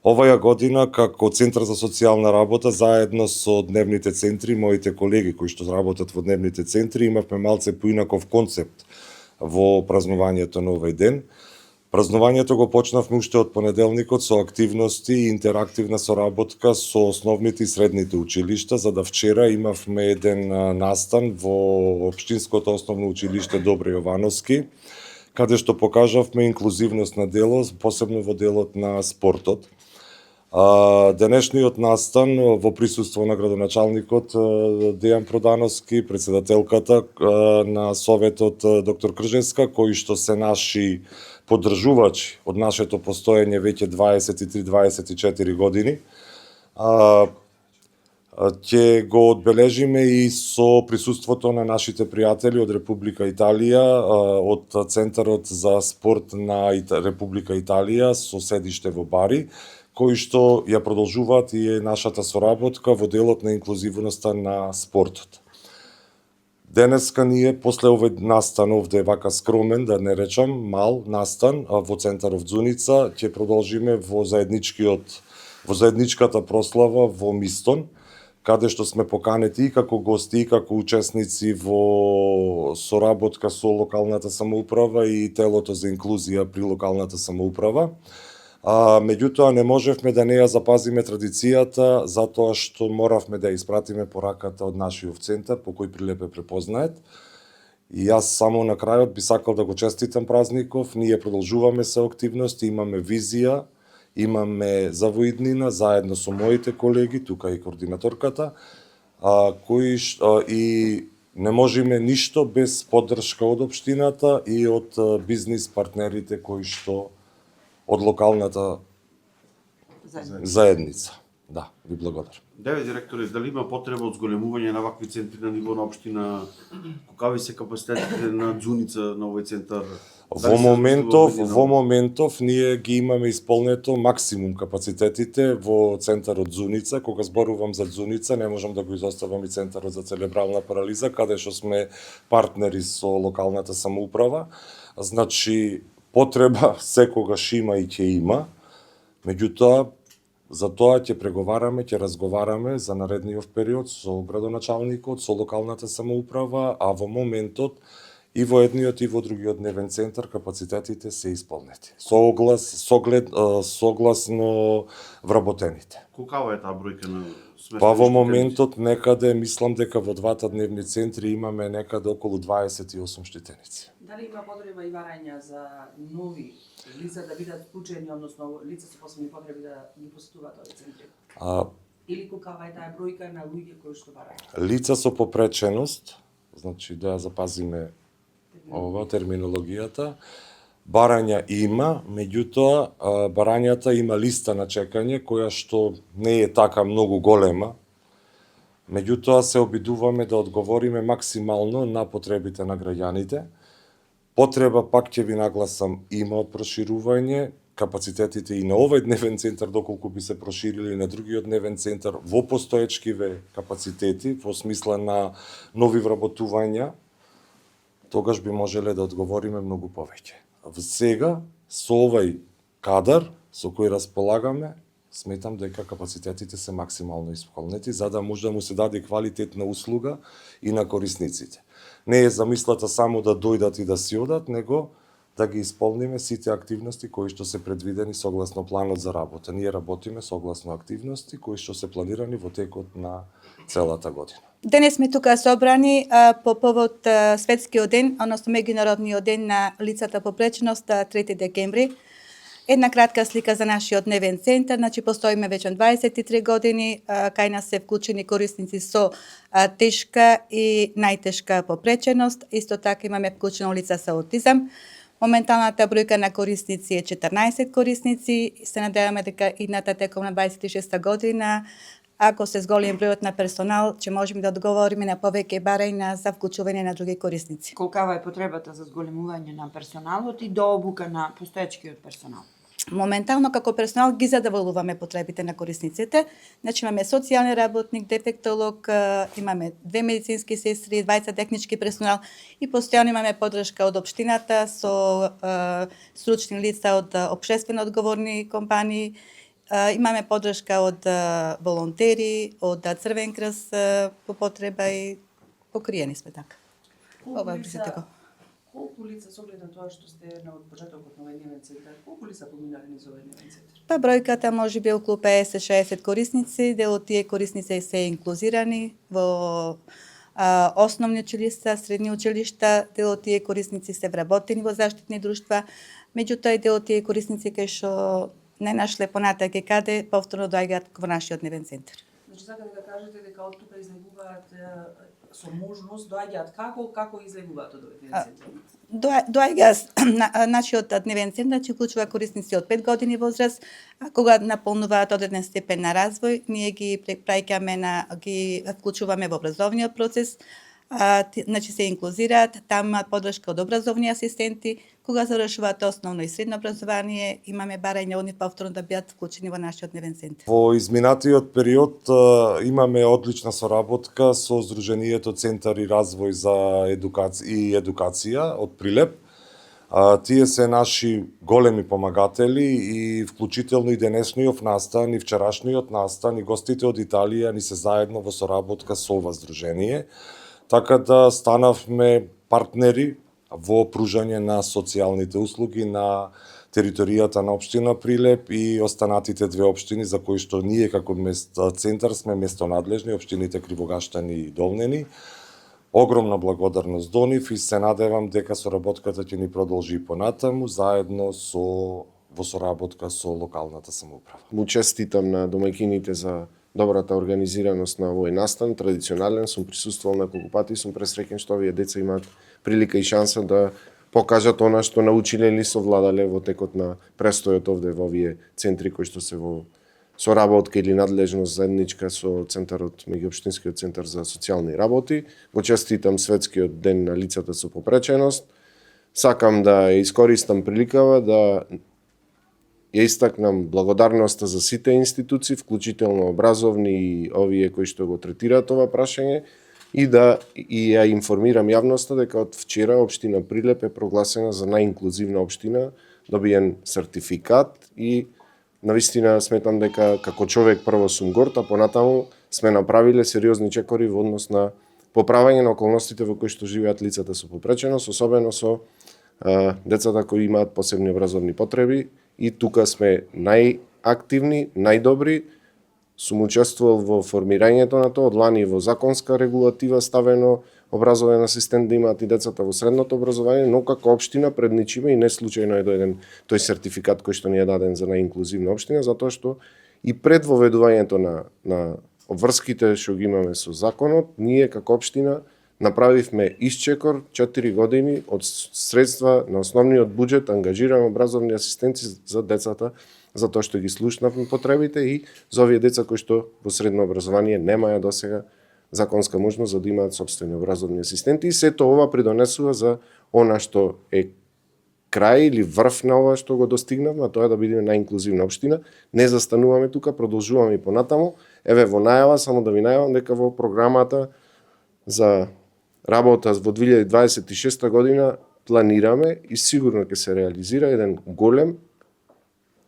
Оваја година, како Центар за социјална работа, заедно со дневните центри, моите колеги кои што работат во дневните центри, имавме малце поинаков концепт во празнувањето на овој ден. Празнувањето го почнавме уште од понеделникот со активности и интерактивна соработка со основните и средните училишта, за да вчера имавме еден настан во Општинското основно училиште Добре Јовановски, каде што покажавме инклузивност на делот, посебно во делот на спортот. Денешниот настан во присуство на градоначалникот Дејан Продановски, председателката на Советот доктор Кржевска, кои што се наши поддржувачи од нашето постоење веќе 23-24 години, ќе го одбележиме и со присуството на нашите пријатели од Република Италија, од Центарот за спорт на Република Италија со седиште во Бари, кои што ја продолжуваат и нашата соработка во делот на инклузивноста на спортот. Денеска ние, после овој настан овде вака скромен, да не речам, мал настан во Центаров Ѕуница, ќе продолжиме во заедничката прослава во Мистон, каде што сме поканети и како гости, и како учесници во соработка со локалната самоуправа и телото за инклузија при локалната самоуправа. Меѓутоа не можевме да не ја запазиме традицијата, затоа што моравме да ја испратиме пораката од нашиот центар, по кој прилепе препознает. И јас само на крајот би сакал да го честитам празников. Ние продолжуваме се активности, имаме визија, имаме завоиднина, заедно со моите колеги, тука и координаторката, кои и не можеме ништо без поддршка од општината и од бизнис партнерите кои што од локалната заедница. Да, ви благодарам. Деве директоре, дали има потреба од зголемување на вакви центри на ниво на општина? Какви се капацитетите на Ѕуница на овој центар? Во моментов ние ги имаме исполнето максимум капацитетите во центарот Зуница. Кога зборувам за Зуница, не можам да го изоставам и центарот за церебрална парализа, каде што сме партнери со локалната самоуправа. Значи, потреба секогаш има и ќе има. Меѓутоа, за тоа ќе преговараме, ќе разговараме за наредниот период со градоначалникот, со локалната самоуправа, а во моментот и во едниот и во другиот дневен центар капацитетите се исполнети. Согласно вработените. Колкава е таа бројка на сместени? Па во моментот некаде, мислам дека во двата дневни центри имаме некаде околу 28 штитеници. Дали има потреба и барања за нови лица да бидат вклучени, односно лица со посебни потреби да ги посетуваат овие центри? Или колкава е таа бројка на луѓе кои што бараат? Лица со попреченост, значи да ја запазиме терминологијата, барања има, меѓутоа барањата има листа на чекање која што не е така многу голема. Меѓутоа се обидуваме да одговориме максимално на потребите на граѓаните. Потреба, пак ќе ви нагласам, има од проширување, капацитетите и на овој дневен центар, доколку би се проширили на другиот дневен центар, во постоечкиве капацитети, во смисла на нови вработувања, тогаш би можеле да одговориме многу повеќе. Сега, со овој кадар со кој располагаме, сметам дека капацитетите се максимално исполнети, за да може да му се даде квалитетна услуга и на корисниците. Не е замислата само да дојдат и да си одат, него да ги исполниме сите активности кои што се предвидени согласно планот за работа. Ние работиме согласно активности кои што се планирани во текот на целата година. Денес сме тука собрани по повод Светскиот ден, односно Меѓународниот ден на лицата попреченост, 3 декември. Една кратка слика за нашиот дневен центар, значи постоиме веќе 23 години, кај нас се вклучени корисници со тешка и најтешка попреченост, исто така имаме вклучено лица со аутизам. Моменталната бројка на корисници е 14 корисници, се надеваме дека идната теком на 26 година, ако се зголеми бројот на персонал, ќе можеме да одговориме на повеќе барања за вклучување на други корисници. Колкава е потребата за зголемување на персоналот и дообука на постоечкиот персонал? Моментално како персонал ги задоволуваме потребите на корисниците. Значи имаме социјален работник, дефектолог, имаме 2 медицински сестри, 20 технички персонал и постојано имаме поддршка од општината со стручни лица од општествено одговорни компании Имаме поддршка од волонтери, од Црвен крст по потреба и покриени сме така. Ова би се така. Колку лица, со оглед на тоа што сте од почетокот на овој дневен центар, колку лица поминале низ овој дневен центар? Па бројката може би околу 50-60 корисници, дел од тие корисници се инклузирани во основни училишта, средни училишта, дел од тие корисници се вработени во заштитни друштва, меѓутоа и дел од тие корисници кои што не нашле понатака каде повторно доаѓаат во нашиот дневен центар. Значи сакате да кажете дека од тука излегуваат со можност доаѓаат како излегуваат од овој дневен центар? Доаѓа нашиот дневен центар, че вклучува корисници од 5 години возраст, а кога наполнуваат одреден степен на развој, ние ги ги вклучуваме во образовниот процес, значи се инклузираат, там имаат поддршка од образовни асистенти, кога завршуваат основно и средно образование, имаме барање од нив повторно да бидат вклучени во нашиот дневен центар. Во изминатиот период имаме одлична соработка со Сдруженијето Центар и развој за едукација од Прилеп. Тие се наши големи помагатели и вклучително и денешниот настан, и вчерашниот настан, и гостите од Италија ни се заедно во соработка со ова здружение. Така да станавме партнери во пружање на социјалните услуги на територијата на општина Прилеп и останатите две општини за кои што ние како центар сме местонадлежни, општините Кривогаштани и Долнени. Огромна благодарност до нив и се надевам дека соработката ќе ни продолжи понатаму заедно во соработка со локалната самоуправа. Му честитам на домаќините за добрата организираност на овој настан, традиционален, сум присуствувал неколку пати, сум пресреќен што овие деца имаат прилика и шанса да покажат она што научиле или совладале во текот на престојот овде во овие центри кои што се во соработка или надлежност заедничка со центарот, меѓуопштинскиот центар за социјални работи. Го честитам светскиот ден на лицата со попреченост. Сакам да ја искористам приликава да ја истакнам благодарноста за сите институции, вклучително образовни и овие кои што го третираат ова прашање, и да ја информирам јавноста дека од вчера општина Прилеп е прогласена за најинклузивна општина, добиен сертификат и навистина сметам дека како човек прво сум горд, а понатаму сме направиле сериозни чекори во однос на поправање на околностите во кои што живеат лицата со попреченост, особено со децата кои имаат посебни образовни потреби, и тука сме најактивни, најдобри. Сум учествувал во формирањето на тоа, од лани во законска регулатива ставено образовен асистент да имаат и децата во средното образование, но како општина предничиме и не случајно е доеден тој сертификат кој што ни е даден за најинклузивна општина, затоа што и пред воведувањето на обврските што ги имаме со законот, ние како општина направивме исчекор 4 години од средства на основниот буџет, ангажираме образовни асистенти за децата, затоа што ги слушнавме потребите и за овие деца кои што во средно образование немаја досега законска можност за да имаат сопствени образовни асистенти, и сето ова придонесува за она што е крај или врв на ова што го достигнавме, а тоа е да бидеме најинклузивна општина. Не застануваме тука, продолжуваме и понатаму. Еве во најава, само да ви најавам дека во програмата за работа во 2026 година планираме и сигурно ќе се реализира еден голем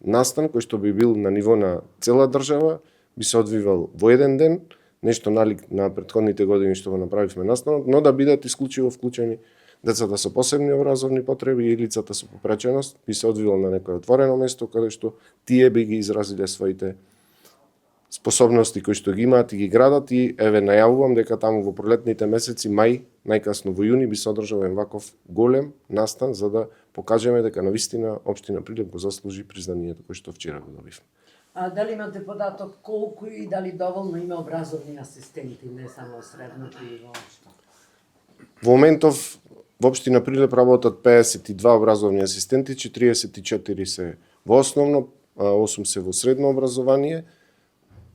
настан кој што би бил на ниво на цела држава, би се одвивал во еден ден, нешто налик на претходните години што го направивме настанот, но да бидат исклучиво вклучени децата со посебни образовни потреби и лицата со попреченост, би се одвивал на некое отворено место каде што тие би ги изразиле своите способности кои што ги имаат и ги градат, и еве најавувам дека таму во пролетните месеци, мај, најкасно во јуни би се одржал еден ваков голем настан за да покажеме дека навистина општина Прилеп го заслужи признанието кое што вчера го добивме. А дали имате податок колку и дали доволно има образовни асистенти, не само средното и воопшто? Во моментов во општина Прилеп работат 52 образовни асистенти, 44 се во основно, 8 се во средно образование.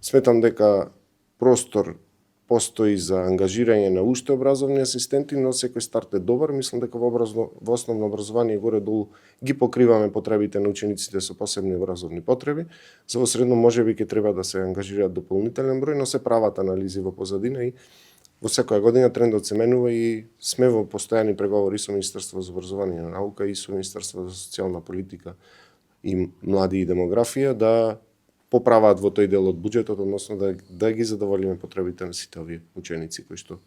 Сметам дека простор постои за ангажирање на уште образовни асистенти, но секој старт е добар. Мислам дека во основно образование горе-долу ги покриваме потребите на учениците со посебни образовни потреби. За во средно можеби ќе треба да се ангажираат дополнителен број, но се прават анализи во позадина и во секоја година трендот се менува и сме во постојани преговори со Министерството за образование и наука и со Министерството за социјална политика и млади и демографија да поправаат во тој дел од буџетот, односно да ги задоволиме потребите на сите овие ученици кои што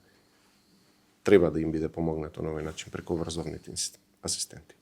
треба да им биде помогнато на овој начин преку образовните асистенти.